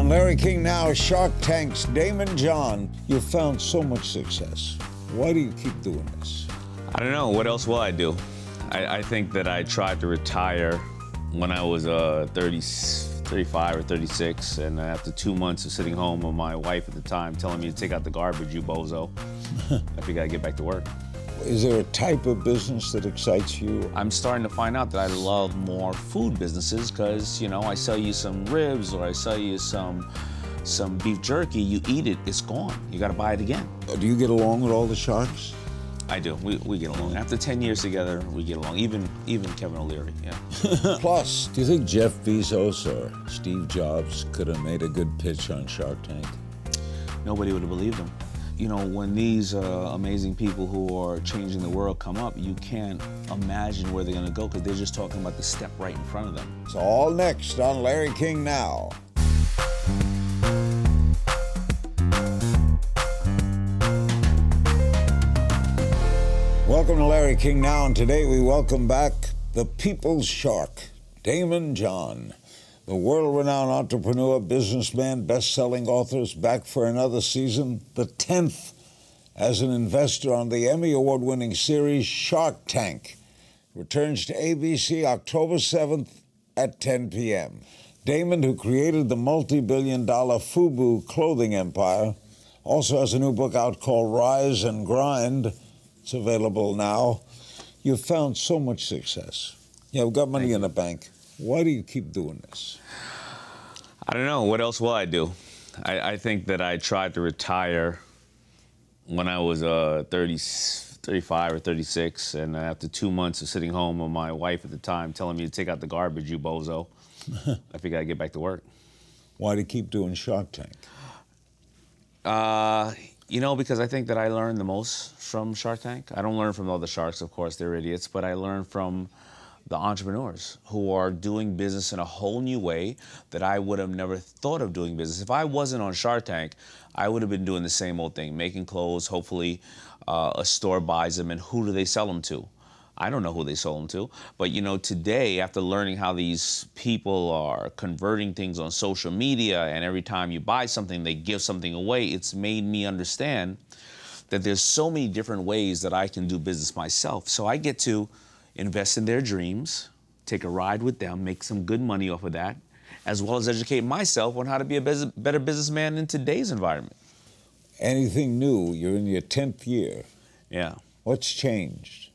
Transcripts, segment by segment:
On Larry King Now, Shark Tank's Daymond John, you've found so much success. Why do you keep doing this? I don't know. What else will I do? I think that I tried to retire when I was 35 or 36, and after 2 months of sitting home with my wife at the time telling me to take out the garbage, you bozo, I figured I'd get back to work. Is there a type of business that excites you? I'm starting to find out that I love more food businesses because, you know, I sell you some ribs or I sell you some beef jerky, you eat it, it's gone. You got to buy it again. Do you get along with all the sharks? I do. We get along. After 10 years together, we get along. Even Kevin O'Leary, yeah. Plus, do you think Jeff Bezos or Steve Jobs could have made a good pitch on Shark Tank? Nobody would have believed them. You know, when these amazing people who are changing the world come up, you can't imagine where they're going to go because they're just talking about the step right in front of them. It's all next on Larry King Now. Welcome to Larry King Now, and today we welcome back the People's Shark, Daymond John. The world-renowned entrepreneur, businessman, best-selling author is back for another season, the 10th, as an investor on the Emmy Award-winning series Shark Tank. Returns to ABC October 7th at 10 p.m. Daymond, who created the multi-billion-dollar FUBU clothing empire, also has a new book out called Rise and Grind. It's available now. You've found so much success. You've got money in the bank. Why do you keep doing this? I don't know. What else will I do? I think that I tried to retire when I was 35 or 36, and after 2 months of sitting home with my wife at the time telling me to take out the garbage, you bozo, I figured I'd get back to work. Why do you keep doing Shark Tank? You know, because I think that I learned the most from Shark Tank. I don't learn from all the sharks, of course, they're idiots, but I learn from the entrepreneurs who are doing business in a whole new way that I would have never thought of doing business. If I wasn't on Shark Tank, I would have been doing the same old thing, making clothes. Hopefully a store buys them, and who do they sell them to? I don't know who they sold them to. But, you know, today, after learning how these people are converting things on social media, and every time you buy something, they give something away, it's made me understand that there's so many different ways that I can do business myself. So I get to invest in their dreams, take a ride with them, make some good money off of that, as well as educate myself on how to be a better businessman in today's environment. Anything new? You're in your 10th year. Yeah. What's changed?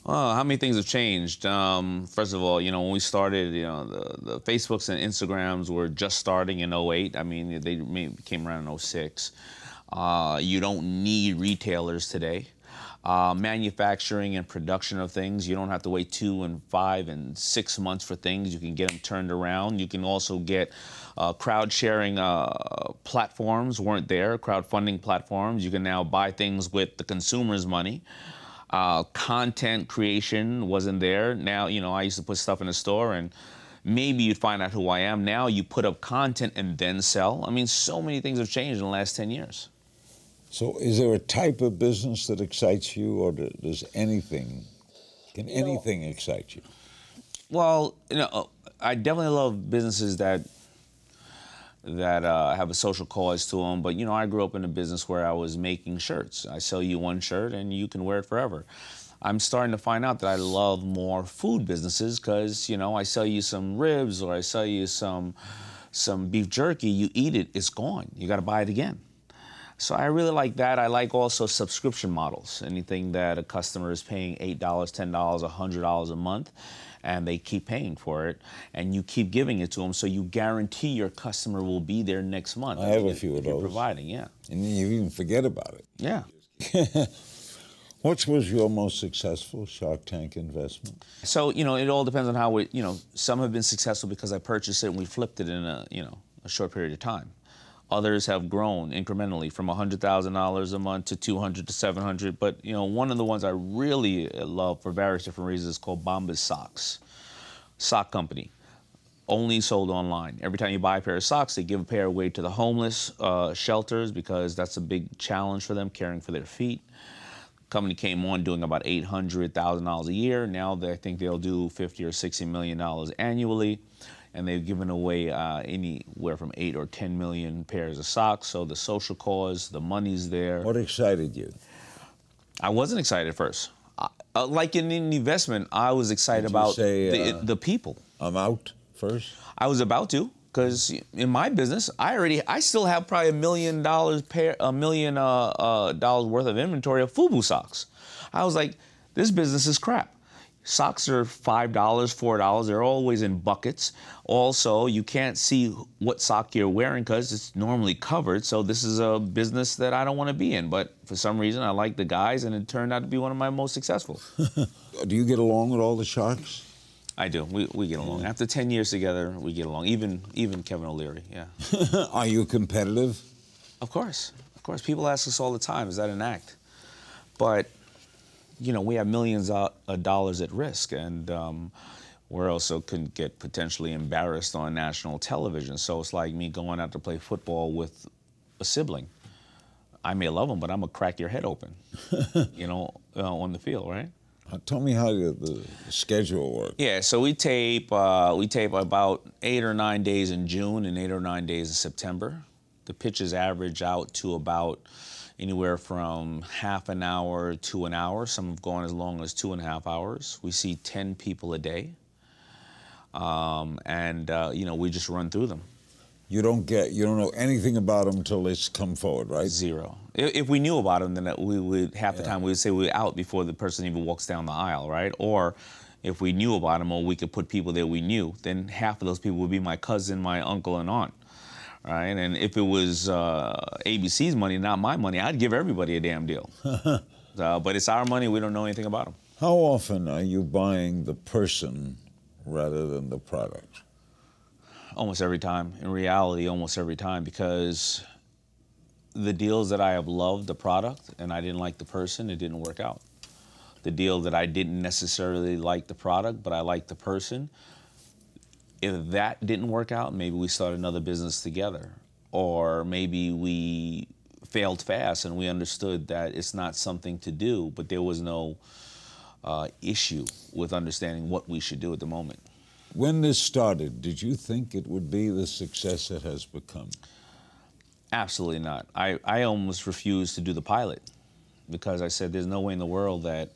Well, how many things have changed? First of all, you know, when we started, you know, the Facebooks and Instagrams were just starting in '08. I mean, they came around in '06. You don't need retailers today. Manufacturing and production of things, you don't have to wait 2 and 5 and 6 months for things. You can get them turned around. You can also get crowd sharing platforms weren't there, crowdfunding platforms. You can now buy things with the consumer's money. Content creation wasn't there. Now, you know, I used to put stuff in the store and maybe you'd find out who I am. Now you put up content and then sell. I mean, so many things have changed in the last 10 years. So is there a type of business that excites you, or does anything, can anything excite you? Well, you know, I definitely love businesses that have a social cause to them. But, you know, I grew up in a business where I was making shirts. I sell you one shirt and you can wear it forever. I'm starting to find out that I love more food businesses because, you know, I sell you some ribs or I sell you some beef jerky, you eat it, it's gone. You got to buy it again. So I really like that. I like also subscription models, anything that a customer is paying $8, $10, $100 a month, and they keep paying for it, and you keep giving it to them, so you guarantee your customer will be there next month. I have a few of those. You're providing, yeah. And you even forget about it. Yeah. What was your most successful Shark Tank investment? So, you know, it all depends on how we, you know, some have been successful because I purchased it and we flipped it in a, you know, a short period of time. Others have grown incrementally from $100,000 a month to $200 to $700. But, you know, one of the ones I really love for various different reasons is called Bombas Socks. Sock company. Only sold online. Every time you buy a pair of socks, they give a pair away to the homeless shelters because that's a big challenge for them, caring for their feet. Company came on doing about $800,000 a year. Now I think they'll do $50 or $60 million annually. and they've given away anywhere from 8 or 10 million pairs of socks. So the social cause, the money's there. What excited you? I wasn't excited at first. Like in an investment, I was excited about the people. I'm out first? I was about to, because in my business, I still have probably $1 million dollars worth of inventory of FUBU socks. I was like, this business is crap. Socks are $5, $4. They're always in buckets. Also, you can't see what sock you're wearing because it's normally covered. So this is a business that I don't want to be in. But for some reason, I like the guys, and it turned out to be one of my most successful. Do you get along with all the Sharks? I do. We get along. After 10 years together, we get along. Even Kevin O'Leary, yeah. Are you competitive? Of course. Of course. People ask us all the time, is that an act? But you know, we have millions of dollars at risk, and we also can get potentially embarrassed on national television. So it's like me going out to play football with a sibling. I may love him, but I'm gonna crack your head open, you know, on the field, right? Tell me how the schedule works. Yeah, so we tape about 8 or 9 days in June and 8 or 9 days in September. The pitches average out to about anywhere from half an hour to an hour. Some have gone as long as 2.5 hours. We see 10 people a day, you know, we just run through them. You don't know anything about them until they come forward, right? Zero. If we knew about them, then we would half the time we would say we were out before the person even walks down the aisle, right? Or if we knew about them, or we could put people there we knew, then half of those people would be my cousin, my uncle, and aunt. Right, and if it was ABC's money, not my money, I'd give everybody a damn deal. But it's our money, we don't know anything about them. How often are you buying the person rather than the product? Almost every time. In reality, almost every time, because the deals that I have loved the product and I didn't like the person, it didn't work out. The deal that I didn't necessarily like the product, but I liked the person, if that didn't work out, maybe we start another business together. Or maybe we failed fast and we understood that it's not something to do, but there was no issue with understanding what we should do at the moment. When this started, did you think it would be the success it has become? Absolutely not. I almost refused to do the pilot because I said there's no way in the world that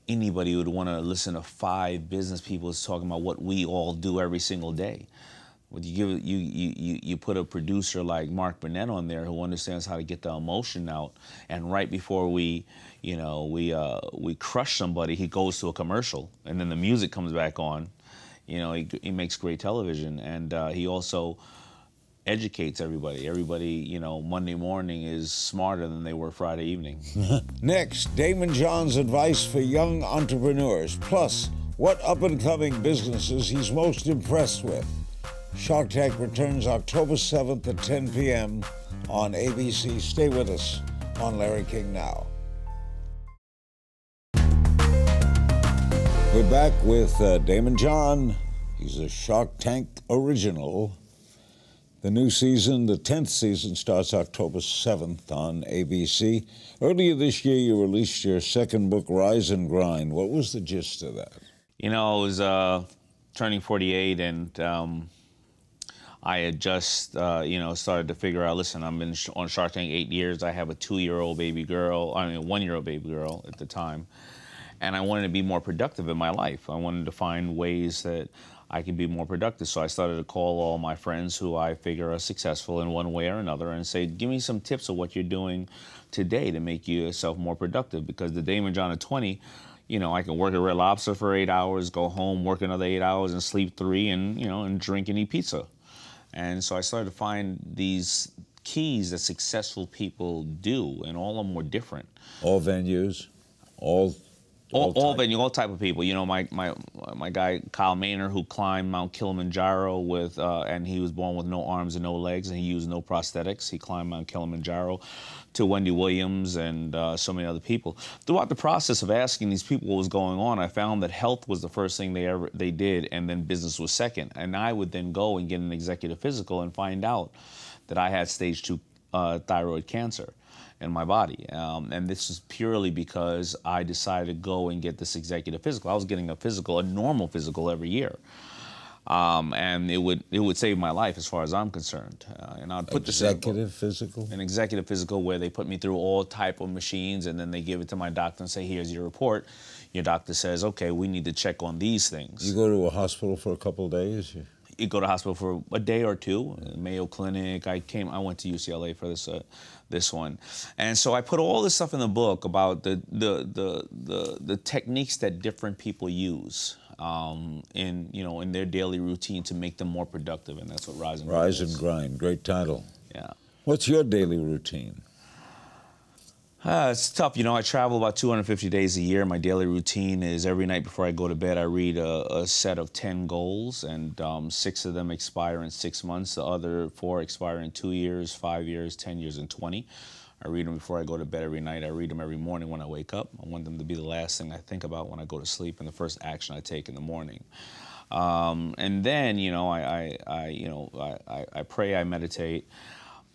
anybody would want to listen to 5 business people talking about what we all do every single day. When you put a producer like Mark Burnett on there who understands how to get the emotion out, and right before we crush somebody, he goes to a commercial, and then the music comes back on. You know, he makes great television, and he also educates everybody. Everybody, you know, Monday morning is smarter than they were Friday evening. Next, Daymond John's advice for young entrepreneurs, plus what up-and-coming businesses he's most impressed with. Shark Tank returns October 7th at 10 p.m. on ABC. Stay with us on Larry King Now. We're back with Daymond John. He's a Shark Tank original. The new season, the 10th season, starts October 7th on ABC. Earlier this year, you released your second book, Rise and Grind. What was the gist of that? You know, I was turning 48, and I had just, started to figure out, listen, I've been on Shark Tank 8 years. I have a 1-year-old baby girl at the time. And I wanted to be more productive in my life. I wanted to find ways that I could be more productive. So I started to call all my friends who I figure are successful in one way or another and say, give me some tips of what you're doing today to make yourself more productive. Because the Daymond John at 20, you know, I can work at Red Lobster for 8 hours, go home, work another 8 hours, and sleep 3, and drink and eat pizza. And so I started to find these keys that successful people do, and all of them were different. All venues, all type of people. You know, my guy Kyle Maynard, who climbed Mount Kilimanjaro with, and he was born with no arms and no legs, and he used no prosthetics. He climbed Mount Kilimanjaro. To Wendy Williams and so many other people. Throughout the process of asking these people what was going on, I found that health was the first thing they did, and then business was second. And I would then go and get an executive physical and find out that I had stage 2 thyroid cancer in my body. And this is purely because I decided to go and get this executive physical. I was getting a normal physical every year. And it would save my life as far as I'm concerned. And I'd put executive physical? An executive physical where they put me through all type of machines, and then they give it to my doctor and say, here's your report. Your doctor says, okay, we need to check on these things. You go to a hospital for a couple of days? You go to hospital for a day or two, Mayo Clinic. I went to UCLA for this one. And so I put all this stuff in the book about the techniques that different people use in their daily routine to make them more productive, and that's what Rise and Grind is. Rise and Grind, great title. Yeah. What's your daily routine? It's tough. I travel about 250 days a year. My daily routine is every night before I go to bed, I read a set of 10 goals, and 6 of them expire in 6 months. The other 4 expire in 2 years, 5 years, 10 years, and 20. I read them before I go to bed every night. I read them every morning when I wake up. I want them to be the last thing I think about when I go to sleep and the first action I take in the morning. And then, I pray, I meditate,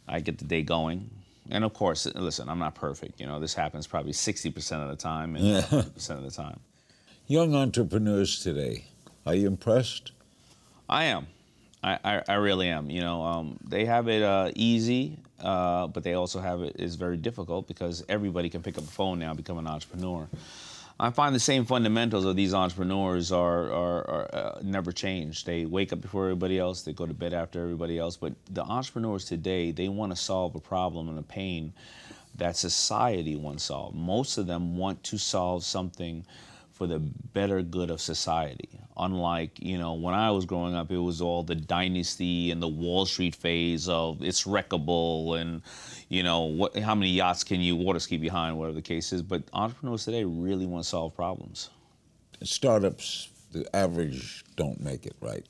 I get the day going. And of course, listen, I'm not perfect. This happens probably 60% of the time and 100% of the time. Young entrepreneurs today, are you impressed? I am. I really am. They have it easy, but they also have it is very difficult because everybody can pick up a phone now and become an entrepreneur. I find the same fundamentals of these entrepreneurs are never change. They wake up before everybody else, they go to bed after everybody else, but the entrepreneurs today, they want to solve a problem and a pain that society wants solved. Most of them want to solve something for the better good of society. Unlike, when I was growing up, it was all the dynasty and the Wall Street phase of it's wreckable and, how many yachts can you water ski behind, whatever the case is. But entrepreneurs today really want to solve problems. Startups, the average don't make it, right?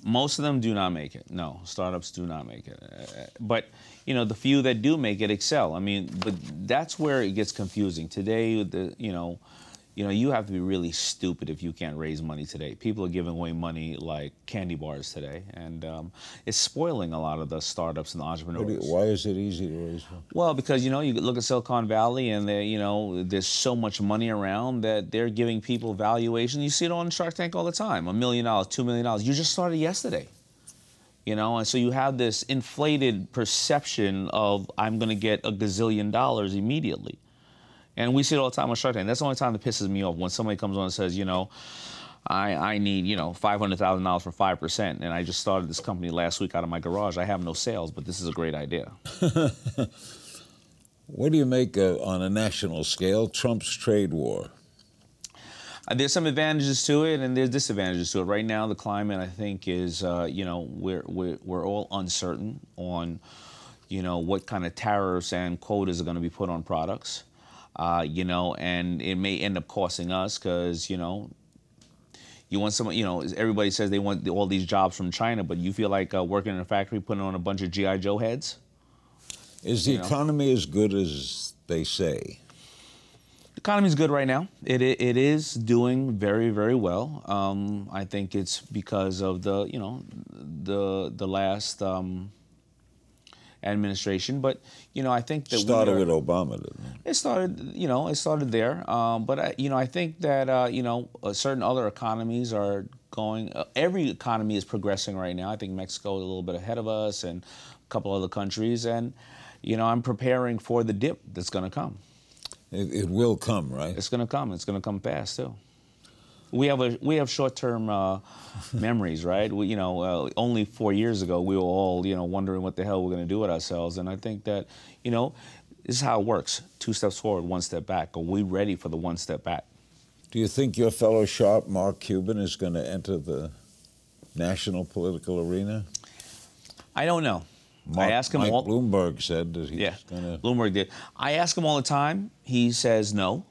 Most of them do not make it. No, startups do not make it. But, the few that do make it excel. But that's where it gets confusing. Today, you have to be really stupid if you can't raise money today. People are giving away money like candy bars today, and it's spoiling a lot of the startups and the entrepreneurs. Why is it easy to raise money? Well, because, you look at Silicon Valley, and there's so much money around that they're giving people valuation. You see it on Shark Tank all the time, $1 million, $2 million. You just started yesterday. And so you have this inflated perception of I'm going to get $1 gazillion immediately. And we see it all the time on Shark Tank. That's the only time that pisses me off, when somebody comes on and says, I need, $500,000 for 5%, and I just started this company last week out of my garage. I have no sales, but this is a great idea. What do you make on a national scale, Trump's trade war? There's some advantages to it, and there's disadvantages to it. Right now, the climate, I think, is, we're all uncertain on, what kind of tariffs and quotas are going to be put on products. And it may end up costing us because, you want someone, everybody says they want all these jobs from China, but you feel like working in a factory putting on a bunch of G.I. Joe heads? Is the economy as good as they say? The economy's good right now. It is doing very, very well. I think it's because of the last administration, but I think that started with Obama, didn't it? It started there. But I think that certain other economies are going. Every economy is progressing right now. I think Mexico is a little bit ahead of us, and a couple other countries. And I'm preparing for the dip that's going to come. It will come, right? It's going to come. It's going to come fast too. We have short-term memories, right? Only 4 years ago, we were all, wondering what the hell we're going to do with ourselves. And I think that, this is how it works. 2 steps forward, 1 step back. Are we ready for the 1 step back? Do you think your fellow sharp, Mark Cuban, is going to enter the national political arena? I don't know. I ask him all. Bloomberg said that he's going to. Bloomberg did. I ask him all the time. He says no,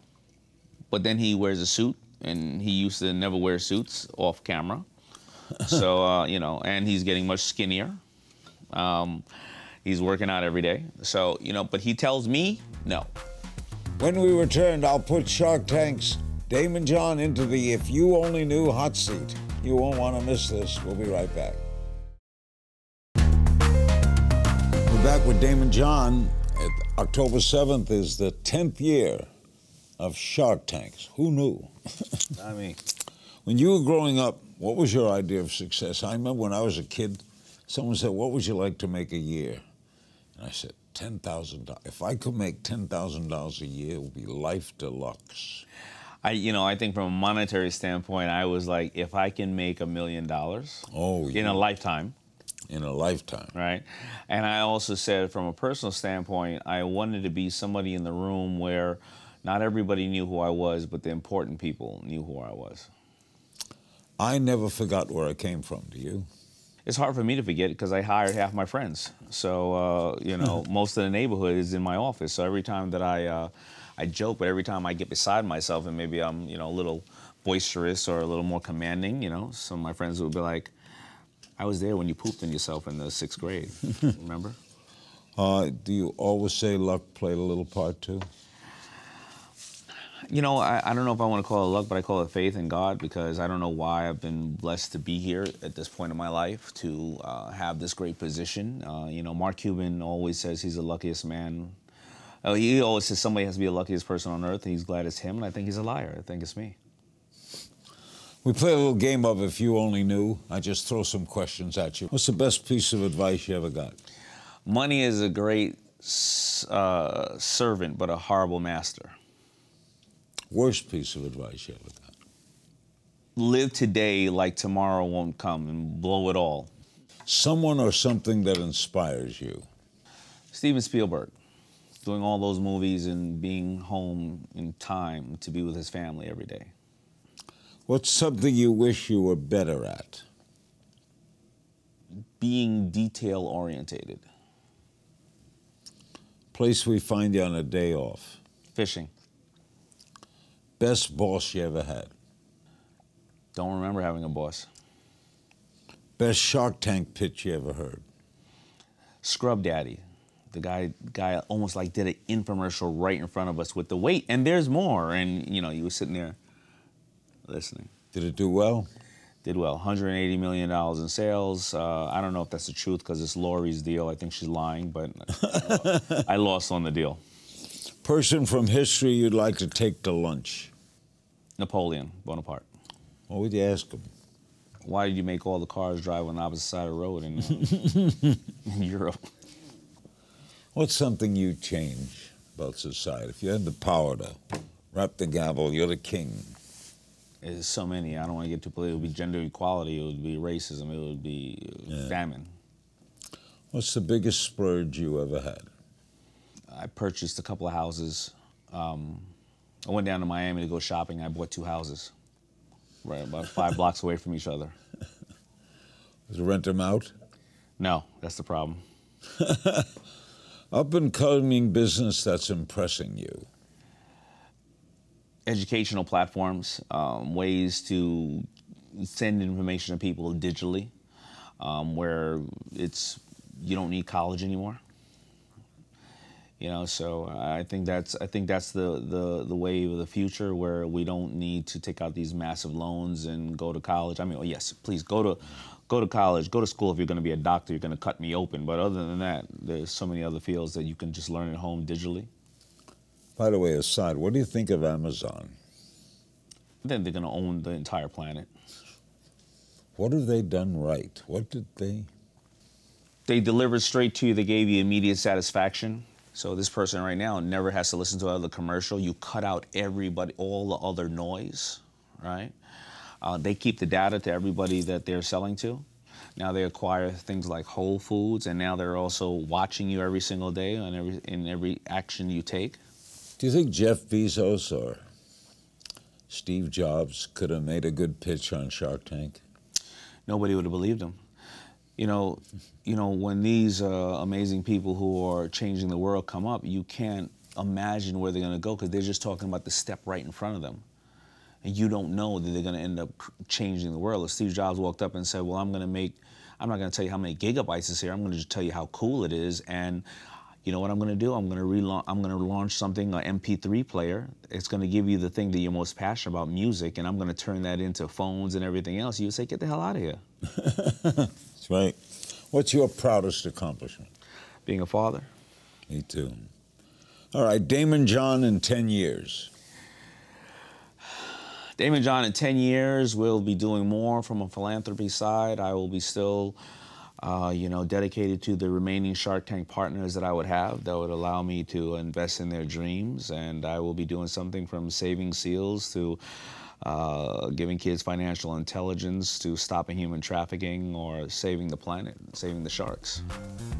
but then he wears a suit. And he used to never wear suits off camera. So, and he's getting much skinnier. He's working out every day. So, but he tells me no. When we return, I'll put Shark Tank's Daymond John into the If You Only Knew hot seat. You won't want to miss this. We'll be right back. We're back with Daymond John. October 7th is the 10th year of Shark Tanks. Who knew? I mean, When you were growing up, what was your idea of success? I remember when I was a kid, someone said, what would you like to make a year? And I said, $10,000. If I could make $10,000 a year, it would be life deluxe. I think from a monetary standpoint, I was like, if I can make $1 million in a lifetime. In a lifetime. Right. And I also said from a personal standpoint, I wanted to be somebody in the room where not everybody knew who I was, but the important people knew who I was. I never forgot where I came from. Do you? It's hard for me to forget because I hired half my friends. So, most of the neighborhood is in my office. So every time that I joke, but every time I get beside myself and maybe I'm, a little boisterous or a little more commanding, some of my friends would be like, I was there when you pooped on yourself in the 6th grade, remember? Do you always say luck played a little part too? I don't know if I want to call it luck, but I call it faith in God because I don't know why I've been blessed to be here at this point in my life to have this great position. Mark Cuban always says he's the luckiest man. He always says somebody has to be the luckiest person on earth, and he's glad it's him, and I think he's a liar. I think it's me. We play a little game of If You Only Knew. I just throw some questions at you. What's the best piece of advice you ever got? Money is a great servant, but a horrible master. Worst piece of advice you ever got? Live today like tomorrow won't come and blow it all. Someone or something that inspires you? Steven Spielberg, doing all those movies and being home in time to be with his family every day. What's something you wish you were better at? Being detail-orientated. Place we find you on a day off? Fishing. Best boss you ever had? Don't remember having a boss. Best Shark Tank pitch you ever heard? Scrub Daddy. The guy almost like did an infomercial right in front of us with the wait, and there's more. And, you were sitting there listening. Did it do well? Did well. $180 million in sales. I don't know if that's the truth because it's Lori's deal. I think she's lying, but I lost on the deal. Person from history you'd like to take to lunch? Napoleon Bonaparte. What would you ask him? Why did you make all the cars drive on the opposite side of the road in Europe? What's something you'd change about society? If you had the power to wrap the gavel, you're the king. There's so many. I don't want to get too political. It would be gender equality. It would be racism. It would be famine. What's the biggest splurge you ever had? I purchased a couple of houses. I went down to Miami to go shopping. I bought 2 houses, right about 5 blocks away from each other. Was it rent them out? No, that's the problem. Up-and-coming business that's impressing you? Educational platforms, ways to send information to people digitally, where you don't need college anymore. So I think that's the wave of the future, where we don't need to take out these massive loans and go to college. I mean, yes, please go to college, go to school. If you're going to be a doctor, you're going to cut me open. But other than that, there's so many other fields that you can just learn at home digitally. By the way, aside, what do you think of Amazon? I think they're going to own the entire planet. What have they done right? What did they? They delivered straight to you. They gave you immediate satisfaction. So this person right now never has to listen to another commercial. You cut out all the other noise, right? They keep the data to everybody that they're selling to. Now they acquire things like Whole Foods, and now they're also watching you every single day in every action you take. Do you think Jeff Bezos or Steve Jobs could have made a good pitch on Shark Tank? Nobody would have believed him. When these amazing people who are changing the world come up, you can't imagine where they're going to go because they're just talking about the step right in front of them. And you don't know that they're going to end up changing the world. If Steve Jobs walked up and said, well, I'm not going to tell you how many gigabytes is here. I'm going to just tell you how cool it is. And you know what I'm going to do? I'm going to launch something, an MP3 player. It's going to give you the thing that you're most passionate about, music, and I'm going to turn that into phones and everything else. You would say, get the hell out of here. That's right. What's your proudest accomplishment? Being a father. Me too. All right, Daymond John in 10 years. Daymond John, in 10 years, will be doing more from a philanthropy side. I will be still, dedicated to the remaining Shark Tank partners that I would have that would allow me to invest in their dreams. And I will be doing something from saving seals to giving kids financial intelligence to stopping human trafficking or saving the planet, saving the sharks.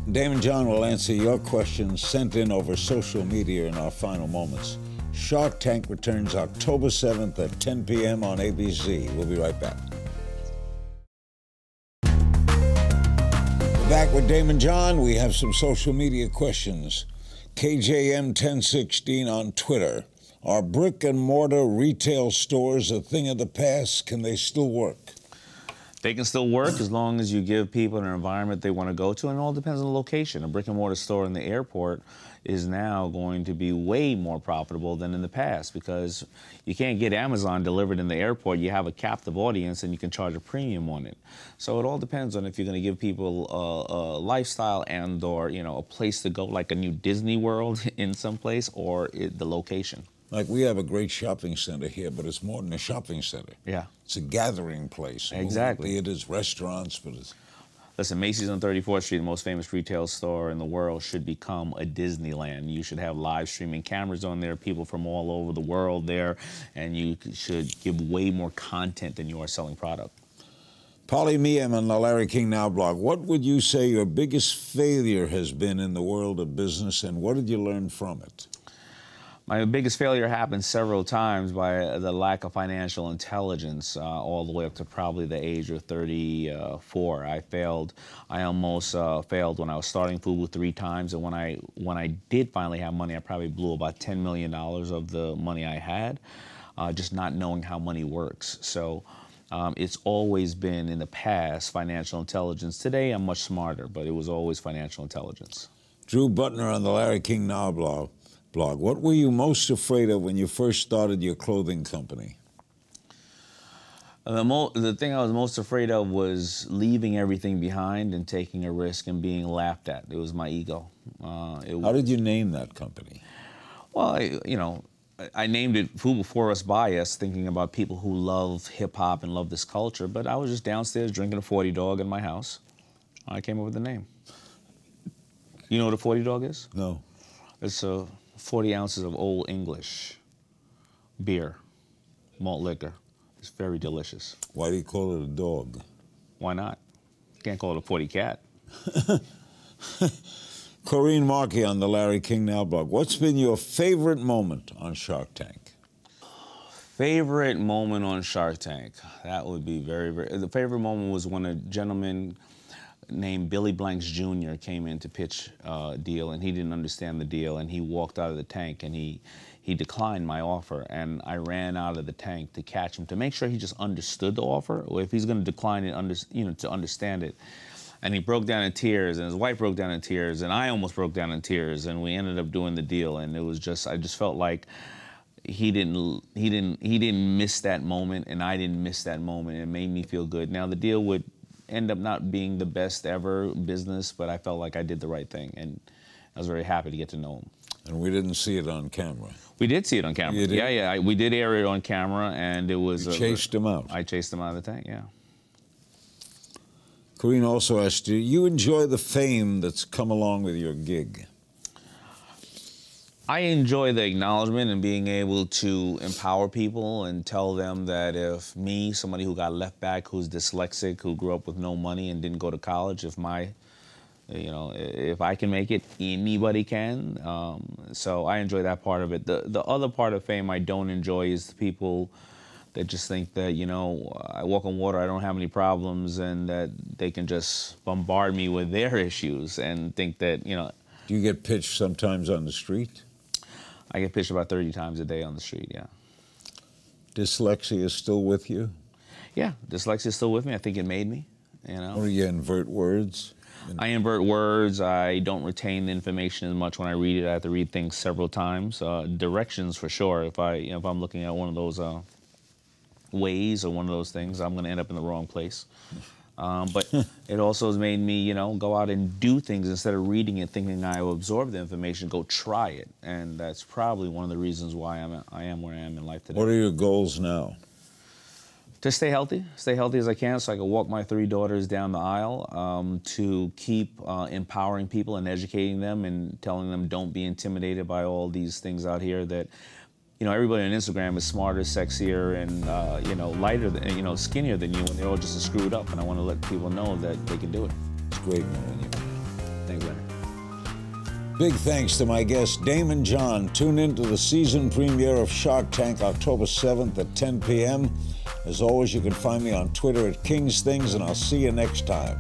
Daymond John will answer your questions sent in over social media in our final moments. Shark Tank returns October 7th at 10 p.m. on ABC. We'll be right back. We're back with Daymond John. We have some social media questions. KJM1016 on Twitter. Are brick and mortar retail stores a thing of the past? Can they still work? They can still work as long as you give people an environment they want to go to, and it all depends on the location. A brick and mortar store in the airport is now going to be way more profitable than in the past because you can't get Amazon delivered in the airport. You have a captive audience and you can charge a premium on it. So it all depends on if you're going to give people a lifestyle and or, a place to go, like a new Disney World in some place, or the location. Like we have a great shopping center here, but it's more than a shopping center. Yeah. It's a gathering place. Exactly. Theaters, restaurants, but it's... Listen, Macy's on 34th Street, the most famous retail store in the world, should become a Disneyland. You should have live streaming cameras on there, people from all over the world there, and you should give way more content than you are selling product. Polly Meehan on the Larry King Now blog. What would you say your biggest failure has been in the world of business, and what did you learn from it? My biggest failure happened several times by the lack of financial intelligence, all the way up to probably the age of 34. I almost failed when I was starting Fubu 3 times, and when I did finally have money, I probably blew about $10 million of the money I had, just not knowing how money works. So it's always been, in the past, financial intelligence. Today, I'm much smarter, but it was always financial intelligence. Drew Butner on the Larry King Now blog. What were you most afraid of when you first started your clothing company? The thing I was most afraid of was leaving everything behind and taking a risk and being laughed at. It was my ego. How did you name that company? Well, I named it Fubu For Us By Us, thinking about people who love hip-hop and love this culture, but I was just downstairs drinking a 40 dog in my house. I came up with the name. You know what a 40 dog is? No. It's 40 ounces of Old English beer, malt liquor. It's very delicious. Why do you call it a dog? Why not? You can't call it a 40 cat. Corinne Markey on the Larry King Now blog. What's been your favorite moment on Shark Tank? Favorite moment on Shark Tank? That would be the favorite moment was when a gentleman named Billy Blanks Jr. came in to pitch a deal, and he didn't understand the deal, and he walked out of the tank, and he declined my offer, and I ran out of the tank to catch him to make sure he just understood the offer, or if he's going to decline it, to understand it. And he broke down in tears, and his wife broke down in tears, and I almost broke down in tears, and we ended up doing the deal, and it was just, I just felt like he didn't miss that moment, and I didn't miss that moment, and it made me feel good. Now the deal would end up not being the best ever business, but I felt like I did the right thing, and I was very happy to get to know him. And we didn't see it on camera. We did see it on camera. Yeah, we did air it on camera, and it was... You chased him out. I chased him out of the tank, yeah. Corinne also asked, do you enjoy the fame that's come along with your gig? I enjoy the acknowledgement and being able to empower people and tell them that if me, somebody who got left back, who's dyslexic, who grew up with no money and didn't go to college, if I can make it, anybody can. So I enjoy that part of it. The other part of fame I don't enjoy is the people that just think that, I walk on water, I don't have any problems, and that they can just bombard me with their issues and think that, Do you get pitched sometimes on the street? I get pitched about 30 times a day on the street, yeah. Dyslexia is still with you? Yeah, dyslexia is still with me. I think it made me, Or you invert words? I invert words. I don't retain the information as much when I read it. I have to read things several times. Directions for sure. If I'm looking at one of those ways or one of those things, I'm going to end up in the wrong place. But it also has made me, go out and do things instead of reading it, thinking I will absorb the information, go try it. And that's probably one of the reasons why I am where I am in life today. What are your goals now? To stay healthy as I can, so I can walk my 3 daughters down the aisle, to keep empowering people and educating them and telling them don't be intimidated by all these things out here that, you know, everybody on Instagram is smarter, sexier, and, you know, lighter, than, skinnier than you, and they're all just as screwed up, and I want to let people know that they can do it. It's great knowing you. Thanks, Larry. Big thanks to my guest, Daymond John. Tune in to the season premiere of Shark Tank October 7th at 10 p.m. As always, you can find me on Twitter at King's Things, and I'll see you next time.